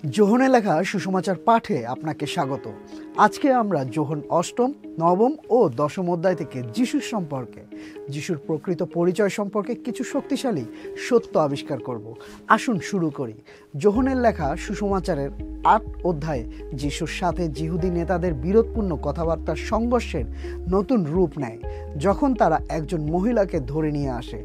যোহনে লেখা সুসমাচার পাঠে আপনাকে স্বাগত। আজকে আমরা যোহন অষ্টম, নবম ও দশম অধ্যায় থেকে যিশুর সম্পর্কে, যিশুর প্রকৃত পরিচয় সম্পর্কে কিছু শক্তিশালী সত্য আবিষ্কার করব। আসুন শুরু করি। যোহনের লেখা সুসমাচারের ৮ অধ্যায়ে যিশুর সাথে যিহুদি নেতাদের বিরোধপূর্ণ কথাবার্তার সংঘর্ষের নতুন রূপ নেয়, যখন তারা একজন মহিলাকে ধরে নিয়ে আসে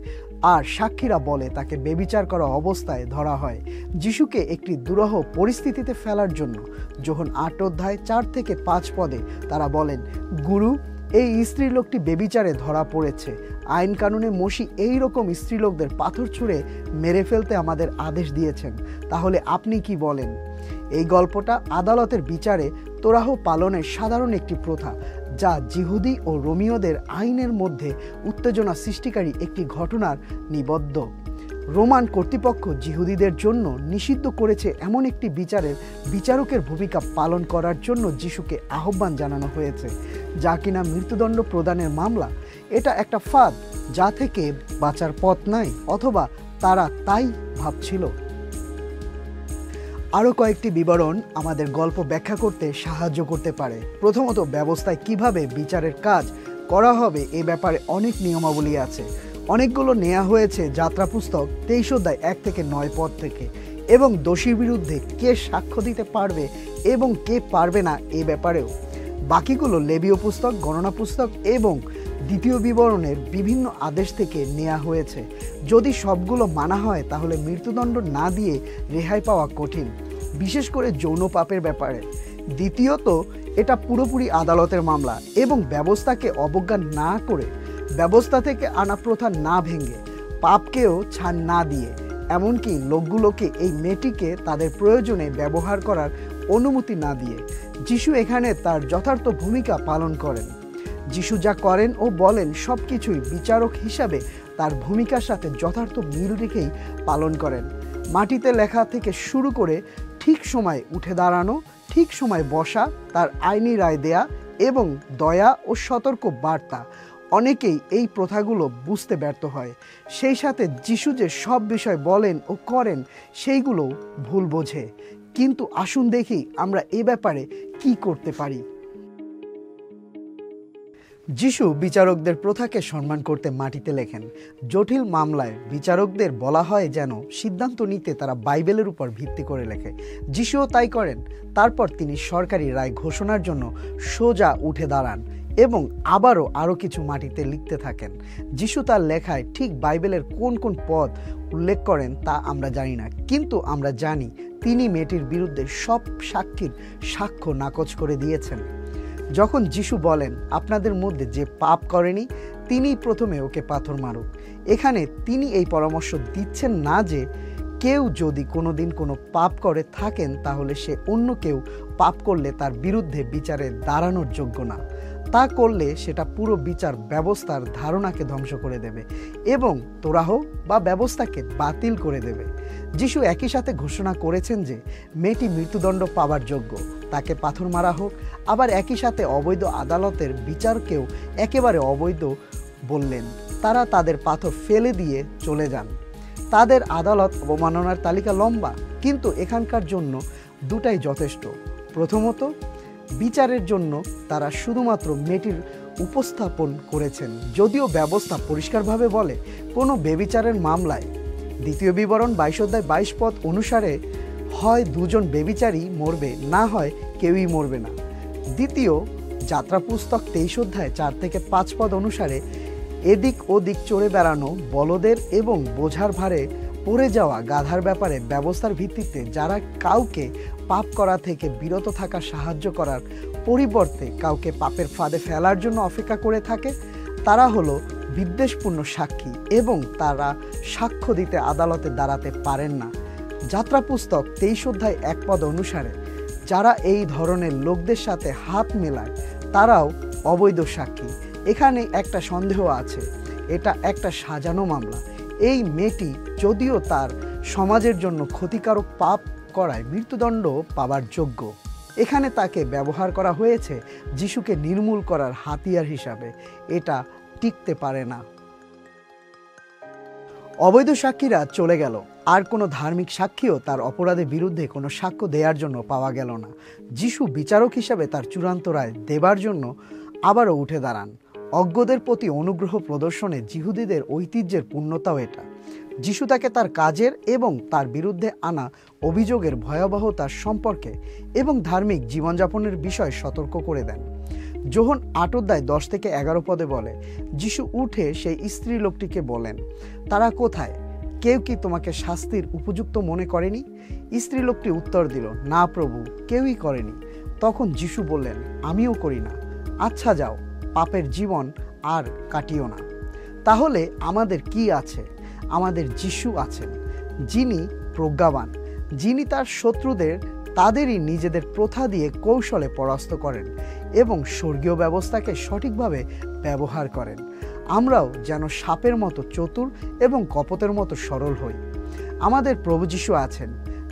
আর সাক্ষীরা বলে তাকে ব্যভিচার করা অবস্থায় ধরা হয়। যিশুকে একটি দুরূহ পরিস্থিতিতে ফেলার জন্য যোহন ৮ অধ্যায় ৪ থেকে ৫ পদে তারা বলেন, গুরু, এই স্ত্রীলোকটি ব্যভিচারে ধরা পড়েছে। আইন কানুনে মোশি এই রকম স্ত্রীলোকদের পাথর ছুঁড়ে মেরে ফেলতে আমাদের আদেশ দিয়েছেন। তাহলে আপনি কি বলেন? এই গল্পটা আদালতের বিচারে তোরাহ পালনের সাধারণ একটি প্রথা, যা যিহুদি ও রোমীয়দের আইনের মধ্যে উত্তেজনা সৃষ্টিকারী একটি ঘটনার নিবদ্ধ। রোমান কর্তৃপক্ষ যিহুদিদের জন্য নিষিদ্ধ করেছে এমন একটি বিচারের বিচারকের ভূমিকা পালন করার জন্য যিশুকে আহ্বান জানানো হয়েছে, যা কিনা মৃত্যুদণ্ড প্রদানের মামলা। এটা একটা ফাঁদ, যা থেকে বাঁচার পথ নাই, অথবা তারা তাই ভাবছিল। আরও কয়েকটি বিবরণ আমাদের গল্প ব্যাখ্যা করতে সাহায্য করতে পারে। প্রথমত, ব্যবস্থায় কিভাবে বিচারের কাজ করা হবে এ ব্যাপারে অনেক নিয়মাবলী আছে। অনেকগুলো নেওয়া হয়েছে যাত্রা পুস্তক 23 অধ্যায় 1 থেকে 9 পদ থেকে, এবং দোষীর বিরুদ্ধে কে সাক্ষ্য দিতে পারবে এবং কে পারবে না এ ব্যাপারেও। বাকিগুলো লেবীয় পুস্তক, গণনা পুস্তক এবং দ্বিতীয় বিবরণের বিভিন্ন আদেশ থেকে নেওয়া হয়েছে। যদি সবগুলো মানা হয় তাহলে মৃত্যুদণ্ড না দিয়ে রেহাই পাওয়া কঠিন, বিশেষ করে যৌন পাপের ব্যাপারে। দ্বিতীয়ত, এটা পুরোপুরি আদালতের মামলা এবং ব্যবস্থাকে অবজ্ঞা না করে, ব্যবস্থা থেকে আনা প্রথা না ভেঙে, পাপকেও ছাড় না দিয়ে, এমনকি লোকগুলোকে এই মেয়েটিকে তাদের প্রয়োজনে ব্যবহার করার অনুমতি না দিয়ে। যিশু এখানে তার যথার্থ ভূমিকা পালন করেন। যিশু যা করেন ও বলেন সব কিছুই বিচারক হিসাবে তার ভূমিকার সাথে যথার্থ মিল রেখেই পালন করেন। মাটিতে লেখা থেকে শুরু করে ঠিক সময় উঠে দাঁড়ানো, ঠিক সময় বসা, তার আইনি রায় দেয়া এবং দয়া ও সতর্ক বার্তা। অনেকেই এই প্রথাগুলো বুঝতে ব্যর্থ হয়, সেই সাথে যিশু যে সব বিষয় বলেন ও করেন সেইগুলো ভুল বোঝে। কিন্তু আসুন দেখি আমরা এ ব্যাপারে কি করতে পারি। যিশু বিচারকদের প্রথাকে সম্মান করতে মাটিতে লেখেন। জটিল মামলায় বিচারকদের বলা হয় যেন সিদ্ধান্ত নিতে তারা বাইবেলের উপর ভিত্তি করে লেখে। যিশুও তাই করেন। তারপর তিনি সরকারি রায় ঘোষণার জন্য সোজা উঠে দাঁড়ান এবং আরও কিছু মাটিতে লিখতে থাকেন। যিশু তার লেখায় ঠিক বাইবেলের কোন কোন পদ উল্লেখ করেন তা আমরা জানি না, কিন্তু আমরা জানি তিনি মেয়েটির বিরুদ্ধে সব সাক্ষীর সাক্ষ্য নাকচ করে দিয়েছেন। যখন যিশু বলেন, আপনাদের মধ্যে যে পাপ করেনি তিনিই প্রথমে ওকে পাথর মারুক, এখানে তিনি এই পরামর্শ দিচ্ছেন না যে কেউ যদি কোনোদিন কোনো পাপ করে থাকেন তাহলে সে অন্য কেউ পাপ করলে তার বিরুদ্ধে বিচারে দাঁড়ানোর যোগ্য না। তা করলে সেটা পুরো বিচার ব্যবস্থার ধারণাকে ধ্বংস করে দেবে এবং তোরাহ বা ব্যবস্থাকে বাতিল করে দেবে। যিশু একই সাথে ঘোষণা করেছেন যে মেয়েটি মৃত্যুদণ্ড পাবার যোগ্য, তাকে পাথর মারা হোক। আবার একই সাথে অবৈধ আদালতের বিচারকেও একেবারে অবৈধ বললেন। তারা তাদের পাথর ফেলে দিয়ে চলে যান। তাদের আদালত অবমাননার তালিকা লম্বা, কিন্তু এখানকার জন্য দুটাই যথেষ্ট। প্রথমত, বিচারের জন্য তারা শুধুমাত্র মেয়েটির উপস্থাপন করেছেন, যদিও ব্যবস্থা পরিষ্কারভাবে বলে কোনো ব্যভিচারের মামলায় দ্বিতীয় বিবরণ 22 অধ্যায় 22 পদ অনুসারে হয় দুজন ব্যভিচারী মরবে, না হয় কেউই মরবে না। দ্বিতীয় যাত্রা পুস্তক 23 অধ্যায় 4 থেকে 5 পদ অনুসারে এদিক ওদিক চড়ে বেড়ানো বলদের এবং বোঝার ভারে পড়ে যাওয়া গাধার ব্যাপারে ব্যবস্থার ভিত্তিতে যারা কাউকে পাপ করা থেকে বিরত থাকা সাহায্য করার পরিবর্তে কাউকে পাপের ফাঁদে ফেলার জন্য অপেক্ষা করে থাকে, তারা হলো বিদ্বেষপূর্ণ সাক্ষী এবং তারা সাক্ষ্য দিতে আদালতে দাঁড়াতে পারেন না। যাত্রা পুস্তক 23 অধ্যায় 1 পদ অনুসারে যারা এই ধরনের লোকদের সাথে হাত মেলায় তারাও অবৈধ সাক্ষী। এখানে একটা সন্দেহ আছে, এটা একটা সাজানো মামলা। এই মেয়েটি যদিও তার সমাজের জন্য ক্ষতিকারক পাপ করায় মৃত্যুদণ্ড পাবার যোগ্য, এখানে তাকে ব্যবহার করা হয়েছে যিশুকে নির্মূল করার হাতিয়ার হিসাবে। এটা টিকতে পারে না। অবৈধ সাক্ষীরা চলে গেল, আর কোনো ধার্মিক সাক্ষীও তার অপরাধের বিরুদ্ধে কোনো সাক্ষ্য দেওয়ার জন্য পাওয়া গেল না। যিশু বিচারক হিসাবে তার চূড়ান্ত রায় দেবার জন্য আবারও উঠে দাঁড়ান। অজ্ঞদের প্রতি অনুগ্রহ প্রদর্শনে যিহুদীদের ঐতিহ্যের পূর্ণতাও এটা। যিশু তাকে তার কাজের এবং তার বিরুদ্ধে আনা অভিযোগের ভয়াবহতার সম্পর্কে এবং ধার্মিক জীবনযাপনের বিষয়ে সতর্ক করে দেন। যোহন 8:10-11 পদে বলে, যিশু উঠে সেই স্ত্রী লোকটিকে বলেন, তারা কোথায়? কেউ কি তোমাকে শাস্তির উপযুক্ত মনে করেনি? স্ত্রী লোকটি উত্তর দিল, না প্রভু, কেউই করেনি। তখন যিশু বললেন, আমিও করি না। আচ্ছা যাও, পাপের জীবন আর কাটিও না। তাহলে আমাদের কি আছে? আমাদের যিশু আছেন, যিনি প্রজ্ঞাবান, যিনি তার শত্রুদের তাদেরই নিজেদের প্রথা দিয়ে কৌশলে পরাস্ত করেন এবং স্বর্গীয় ব্যবস্থাকে সঠিকভাবে ব্যবহার করেন। আমরাও যেন সাপের মতো চতুর এবং কপটের মতো সরল হই। আমাদের প্রভু যিশু আছেন,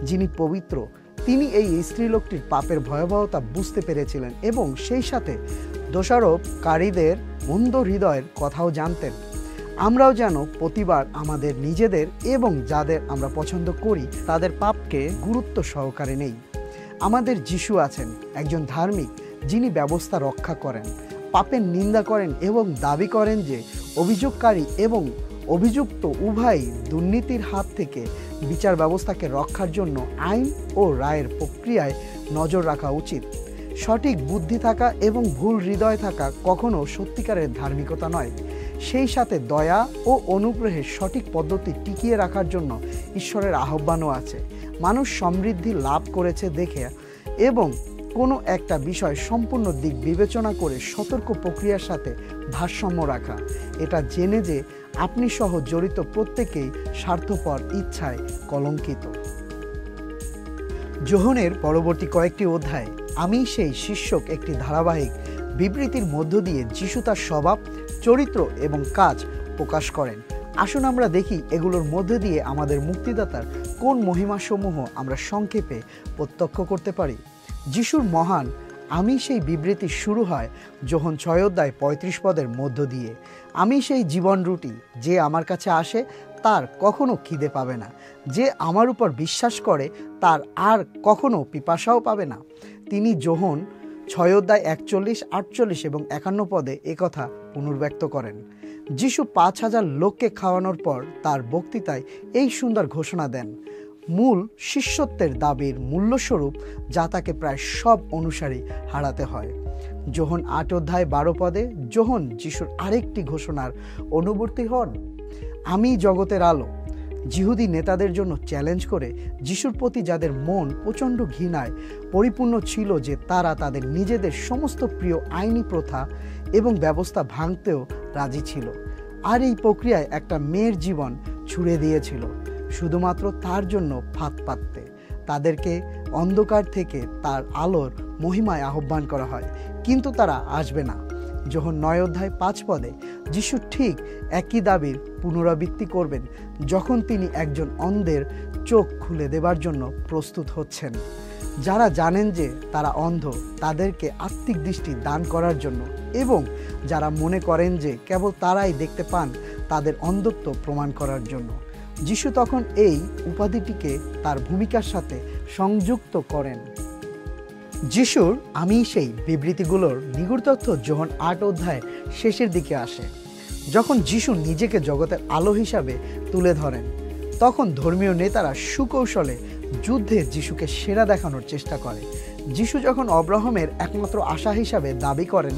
যিনি পবিত্র। তিনি এই স্ত্রী লোকটির পাপের ভয়াবহতা বুঝতে পেরেছিলেন এবং সেই সাথে দোষারোপকারীদের মন্দ হৃদয়ের কথাও জানতেন। আমরাও যেন প্রতিবার আমাদের নিজেদের এবং যাদের আমরা পছন্দ করি তাদের পাপকে গুরুত্ব সহকারে নেই। আমাদের যিশু আছেন, একজন ধার্মিক, যিনি ব্যবস্থা রক্ষা করেন, পাপের নিন্দা করেন এবং দাবি করেন যে অভিযোগকারী এবং অভিযুক্ত উভয়ই দুর্নীতির হাত থেকে বিচার ব্যবস্থাকে রক্ষার জন্য আইন ও রায়ের প্রক্রিয়ায় নজর রাখা উচিত। সঠিক বুদ্ধি থাকা এবং ভুল হৃদয় থাকা কখনো সত্যিকারের ধার্মিকতা নয়। সেই সাথে দয়া ও অনুগ্রহের সঠিক পদ্ধতি টিকিয়ে রাখার জন্য ঈশ্বরের আহ্বানও আছে। মানুষ সমৃদ্ধি লাভ করেছে দেখে এবং কোনো একটা বিষয় সম্পূর্ণ দিক বিবেচনা করে সতর্ক প্রক্রিয়ার সাথে ভারসাম্য রাখা, এটা জেনে যে আপনি সহ জড়িত প্রত্যেকেই স্বার্থপর ইচ্ছায় কলঙ্কিত। যোহনের পরবর্তী কয়েকটি অধ্যায়ে আমি সেই শীর্ষক একটি ধারাবাহিক বিবৃতির মধ্য দিয়ে যিশু তার স্বভাব, চরিত্র এবং কাজ প্রকাশ করেন। আসুন আমরা দেখি এগুলোর মধ্যে দিয়ে আমাদের মুক্তিদাতার কোন মহিমাসমূহ আমরা সংক্ষেপে প্রত্যক্ষ করতে পারি। যিশুর মহান আমি সেই বিবৃতি শুরু হয় যোহন 6:35 পদের মধ্য দিয়ে। আমি সেই জীবন রুটি, যে আমার কাছে আসে তার কখনো খিদে পাবে না, যে আমার উপর বিশ্বাস করে তার আর কখনো পিপাসাও পাবে না। তিনি যোহন 6:41, 48 এবং 51 পদে একথা পুনর্ব্যক্ত করেন। যিশু 5000 লোককে খাওয়ানোর পর তার বক্তৃতায় এই সুন্দর ঘোষণা দেন, মূল শিষ্যত্বের দাবির মূল্যস্বরূপ, যা তাকে প্রায় সব অনুসারী হারাতে হয়। যোহন 8:12 পদে যোহন যিশুর আরেকটি ঘোষণার অনুবর্তী হন, আমি জগতের আলো। যিহুদি নেতাদের জন্য চ্যালেঞ্জ করে যিশুর প্রতি যাদের মন প্রচণ্ড ঘৃণায় পরিপূর্ণ ছিল যে তারা তাদের নিজেদের সমস্ত প্রিয় আইনি প্রথা এবং ব্যবস্থা ভাঙতেও রাজি ছিল, আর এই প্রক্রিয়ায় একটা মেয়ের জীবন ছুড়ে দিয়েছিল শুধুমাত্র তার জন্য ফাঁদ পাততে। তাদেরকে অন্ধকার থেকে তার আলোর মহিমায় আহ্বান করা হয়, কিন্তু তারা আসবে না। যোহন 9:5 পদে যিশু ঠিক একই দাবির পুনরাবৃত্তি করবেন যখন তিনি একজন অন্ধের চোখ খুলে দেবার জন্য প্রস্তুত হচ্ছেন। যারা জানেন যে তারা অন্ধ, তাদেরকে আত্মিক দৃষ্টি দান করার জন্য, এবং যারা মনে করেন যে কেবল তারাই দেখতে পান, তাদের অন্ধত্ব প্রমাণ করার জন্য। যিশু তখন এই উপাধিটিকে তার ভূমিকার সাথে সংযুক্ত করেন। যিশুর আমি সেই বিবৃতিগুলোর নিগুড় তথ্য যোহন 8 অধ্যায়ের শেষের দিকে আসে। যখন যিশু নিজেকে জগতের আলো হিসাবে তুলে ধরেন, তখন ধর্মীয় নেতারা সুকৌশলে যুদ্ধে যিশুকে সেরা দেখানোর চেষ্টা করে। যিশু যখন অব্রাহামের একমাত্র আশা হিসাবে দাবি করেন,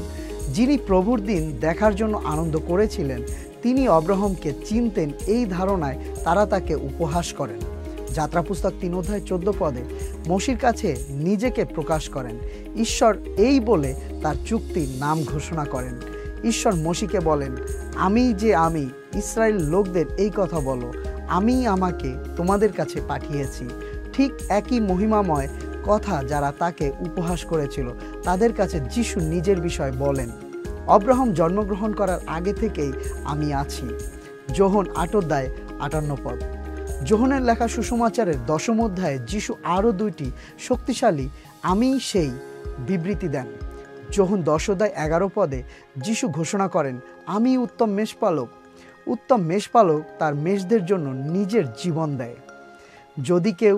যিনি প্রভুর দিন দেখার জন্য আনন্দ করেছিলেন, তিনি অব্রাহামকে চিনতেন এই ধারণায় তারা তাকে উপহাস করেন। যাত্রা পুস্তক 3:14 পদে মসির কাছে নিজেকে প্রকাশ করেন। ঈশ্বর এই বলে তার চুক্তির নাম ঘোষণা করেন। ঈশ্বর মসিকে বলেন, আমি যে আমি, ইসরায়েল লোকদের এই কথা বলো, আমি আমাকে তোমাদের কাছে পাঠিয়েছি। ঠিক একই মহিমাময় কথা যারা তাকে উপহাস করেছিল তাদের কাছে যিশু নিজের বিষয় বলেন, অব্রাহাম জন্মগ্রহণ করার আগে থেকেই আমি আছি। যোহন 8:58 পদ। যোহনের লেখা সুসমাচারের 10ম অধ্যায়ে যিশু আরও 2টি শক্তিশালী আমি সেই বিবৃতি দেন। যোহন 10:11 পদে যিশু ঘোষণা করেন, আমি উত্তম মেষপালক। উত্তম মেষপালক তার মেষদের জন্য নিজের জীবন দেয়। যদি কেউ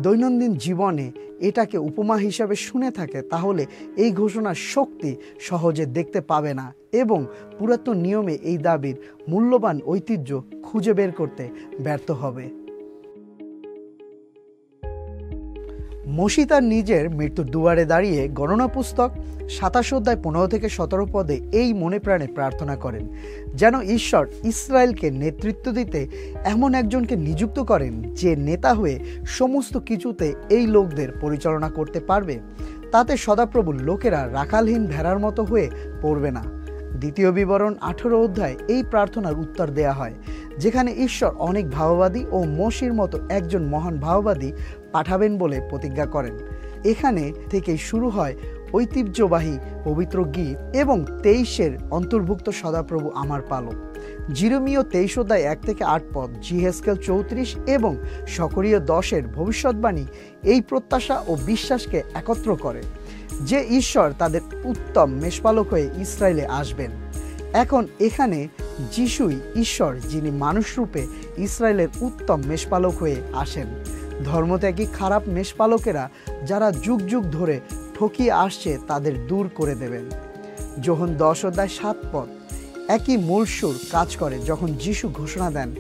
দৈনন্দিন জীবনে এটাকে উপমা হিসাবে শুনে থাকে, তাহলে এই ঘোষণার শক্তি সহজে দেখতে পাবে না এবং পুরাতন নিয়মে এই দাবির মূল্যবান ঐতিহ্য খুঁজে বের করতে ব্যর্থ হবে। মোশি তার নিজের মৃত্যুর দুয়ারে দাঁড়িয়ে গণনা পুস্তক 27 অধ্যায় 15 থেকে 17 পদে এই মনে প্রাণে প্রার্থনা করেন যেন ঈশ্বর ইসরায়েলকে নেতৃত্ব দিতে এমন একজনকে নিযুক্ত করেন যে নেতা হয়ে সমস্ত কিছুতে এই লোকদের পরিচালনা করতে পারবে। তাতে সদাপ্রভুর লোকেরা রাখালহীন ভেড়ার মতো হয়ে পড়বে না। দ্বিতীয় বিবরণ 18 অধ্যায় এই প্রার্থনার উত্তর দেয়া হয়, যেখানে ঈশ্বর অনেক ভাববাদী ও মোশির মতো একজন মহান ভাববাদী পাঠাবেন বলে প্রতিজ্ঞা করেন। এখানে থেকেই শুরু হয় ঐতিহ্যবাহী পবিত্র গীত এবং 23 অন্তর্ভুক্ত সদাপ্রভু আমার পালক। জিরমীয় 23 অধ্যায় 1 থেকে 8 পদ, জিহেজকেল 34 এবং সকরীয় 10 ভবিষ্যৎবাণী এই প্রত্যাশা ও বিশ্বাসকে একত্র করে যে ঈশ্বর তাদের উত্তম মেষপালক হয়ে ইসরায়েলে আসবেন। এখন এখানে যিশুই ঈশ্বর, যিনি মানুষ রূপে ইসরায়েলের উত্তম মেষপালক হয়ে আসেন। ধর্মত্যাগী খারাপ মেষপালকেরা যারা যুগ যুগ ধরে ঠকিয়ে আসছে তাদের দূর করে দেবেন। যোহন 10 অধ্যায় 7 পদ একই মূল সুর কাজ করে যখন যিশু ঘোষণা দেন,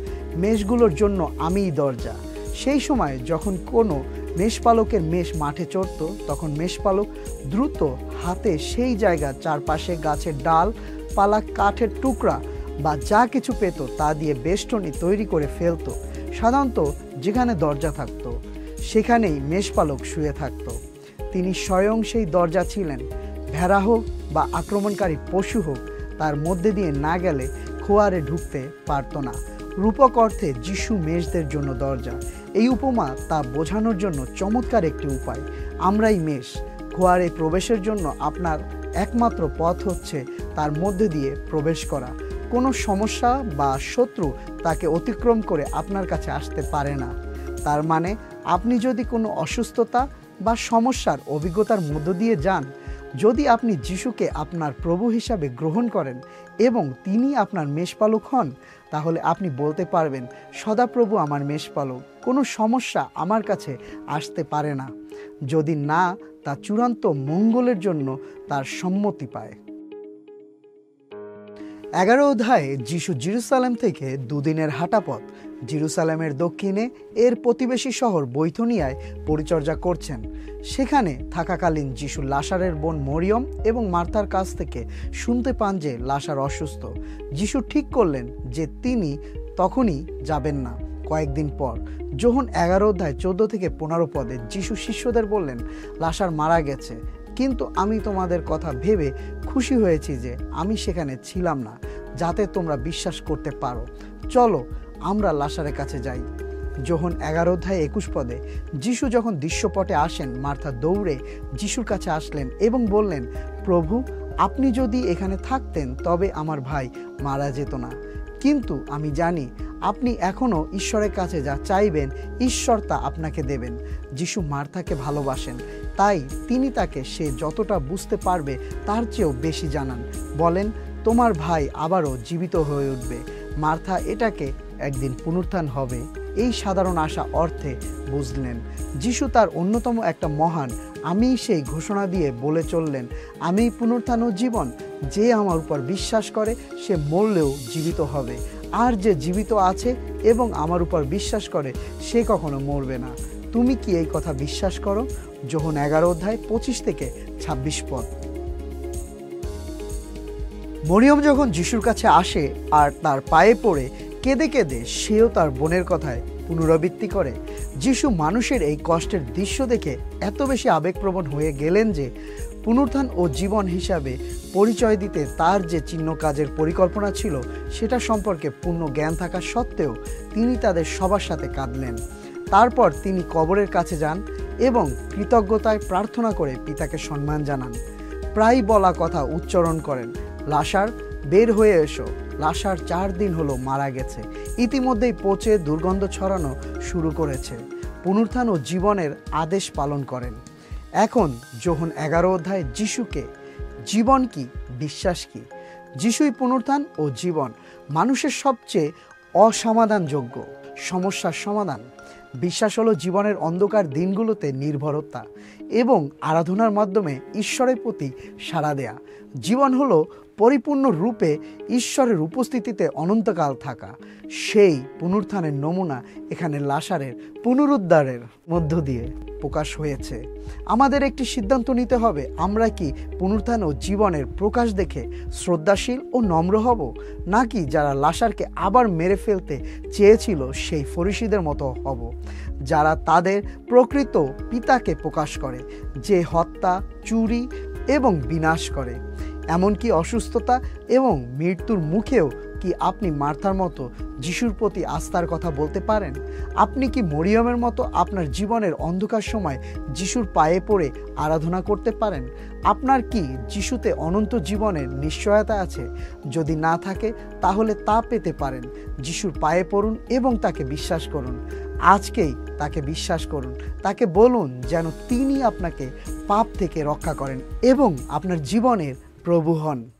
মেষগুলোর জন্য আমিই দরজা। সেই সময় যখন কোনো মেষপালকের মেষ মাঠে চড়ত, তখন মেষপালক দ্রুত হাতে সেই জায়গা চারপাশে গাছের ডাল, পালা, কাঠের টুকরা বা যা কিছু পেত তা দিয়ে বেষ্টনী তৈরি করে ফেলত। সাধারণত যেখানে দরজা থাকত সেখানেই মেষপালক শুয়ে থাকত। তিনি স্বয়ং সেই দরজা ছিলেন। ভেড়া হোক বা আক্রমণকারী পশু হোক, তার মধ্যে দিয়ে না গেলে খোয়ারে ঢুকতে পারত না। রূপক অর্থে যিশু মেষদের জন্য দরজা। এই উপমা তা বোঝানোর জন্য চমৎকার একটি উপায়। আমরাই মেষ। খোয়ারে প্রবেশের জন্য আপনার একমাত্র পথ হচ্ছে তার মধ্যে দিয়ে প্রবেশ করা। কোনো সমস্যা বা শত্রু তাকে অতিক্রম করে আপনার কাছে আসতে পারে না। তার মানে আপনি যদি কোনো অসুস্থতা বা সমস্যার অভিজ্ঞতার মধ্য দিয়ে যান, যদি আপনি যিশুকে আপনার প্রভু হিসাবে গ্রহণ করেন এবং তিনি আপনার মেষপালক হন, তাহলে আপনি বলতে পারবেন, সদাপ্রভু আমার মেষপালক, কোনো সমস্যা আমার কাছে আসতে পারে না, যদি না তা চূড়ান্ত মঙ্গলের জন্য তার সম্মতি পায়। 11 অধ্যায়ে যিশু জেরুসালেম থেকে দুদিনের হাঁটা পথ জেরুসালেমের দক্ষিণে এর প্রতিবেশী শহর বৈথনিয়ায় পরিচর্যা করছেন। সেখানে থাকাকালীন যিশু লাসারের বোন মরিয়ম এবং মার্থার কাছ থেকে শুনতে পান যে লাসার অসুস্থ। যিশু ঠিক করলেন যে তিনি তখনই যাবেন না। কয়েকদিন পর যোহন 11 অধ্যায় 14 থেকে 15 পদে যিশু শিষ্যদের বললেন, লাসার মারা গেছে, কিন্তু আমি তোমাদের কথা ভেবে খুশি হয়েছি যে আমি সেখানে ছিলাম না, যাতে তোমরা বিশ্বাস করতে পারো। চলো আমরা লাসারের কাছে যাই। যোহন 11 অধ্যায় 21 পদে যিশু যখন দৃশ্যপটে আসেন, মার্থা দৌড়ে যিশুর কাছে আসলেন এবং বললেন, প্রভু, আপনি যদি এখানে থাকতেন তবে আমার ভাই মারা যেত না। কিন্তু আমি জানি আপনি এখনও ঈশ্বরের কাছে যা চাইবেন ঈশ্বর তা আপনাকে দেবেন। যিশু মার্থাকে ভালোবাসেন, তাই তিনি তাকে সে যতটা বুঝতে পারবে তার চেয়েও বেশি জানান। বলেন, তোমার ভাই আবারও জীবিত হয়ে উঠবে। মার্থা এটাকে একদিন পুনরুত্থান হবে এই সাধারণ আশা অর্থে বুঝলেন। যিশু তার অন্যতম একটা মহান আমি সেই ঘোষণা দিয়ে বলে চললেন, আমি পুনরুত্থান ও জীবন, যে আমার উপর বিশ্বাস করে সে মরলেও জীবিত হবে, আর যে জীবিত আছে এবং আমার উপর বিশ্বাস করে সে কখনো মরবে না। তুমি কি এই কথা বিশ্বাস করো? যোহন 11 অধ্যায় 25 থেকে 26 পদ। মরিয়ম যখন যিশুর কাছে আসে আর তার পায়ে পড়ে কেঁদে কেঁদে সেও তার বোনের কথায় পুনরাবৃত্তি করে। যিশু মানুষের এই কষ্টের দৃশ্য দেখে এত বেশি আবেগপ্রবণ হয়ে গেলেন যে পুনরুত্থান ও জীবন হিসাবে পরিচয় দিতে তার যে চিহ্ন কাজের পরিকল্পনা ছিল সেটা সম্পর্কে পূর্ণ জ্ঞান থাকা সত্ত্বেও তিনি তাদের সবার সাথে কাঁদলেন। তারপর তিনি কবরের কাছে যান এবং কৃতজ্ঞতায় প্রার্থনা করে পিতাকে সম্মান জানান। প্রায় বলা কথা উচ্চারণ করেন, লাসার বের হয়ে এসো। লাসার 4 দিন হলো মারা গেছে, ইতিমধ্যেই পচে দুর্গন্ধ ছড়ানো শুরু করেছে। পুনরুত্থান ও জীবনের আদেশ পালন করেন। এখন যোহন 11 অধ্যায় যিশুকে জীবন কি, বিশ্বাস কি, যিশুই পুনরুত্থান ও জীবন, মানুষের সবচেয়ে অসমাধানযোগ্য সমস্যার সমাধান। বিশ্বাস হলো জীবনের অন্ধকার দিনগুলোতে নির্ভরতা এবং আরাধনার মাধ্যমে ঈশ্বরের প্রতি সাড়া দেয়া। জীবন হলো পরিপূর্ণ রূপে ঈশ্বরের উপস্থিতিতে অনন্তকাল থাকা। সেই পুনরুত্থানের নমুনা এখানে লাসারের পুনরুদ্ধারের মধ্য দিয়ে প্রকাশ হয়েছে। আমাদের একটি সিদ্ধান্ত নিতে হবে, আমরা কি পুনরুত্থান ও জীবনের প্রকাশ দেখে শ্রদ্ধাশীল ও নম্র হব, নাকি যারা লাসারকে আবার মেরে ফেলতে চেয়েছিল সেই ফরিসীদের মতো হব, যারা তাদের প্রকৃত পিতাকে প্রকাশ করে, যে হত্যা, চুরি এবং বিনাশ করে, এমনকি অসুস্থতা এবং মৃত্যুর মুখেও কি আপনি মার্থার মতো যিশুর প্রতি আস্থার কথা বলতে পারেন? আপনি কি মরিয়মের মতো আপনার জীবনের অন্ধকার সময় যিশুর পায়ে পড়ে আরাধনা করতে পারেন? আপনার কি যিশুতে অনন্ত জীবনের নিশ্চয়তা আছে? যদি না থাকে তাহলে তা পেতে পারেন। যিশুর পায়ে পড়ুন এবং তাকে বিশ্বাস করুন। আজকেই তাকে বিশ্বাস করুন। তাকে বলুন যেন তিনি আপনাকে পাপ থেকে রক্ষা করেন এবং আপনার জীবনের প্রভু হন।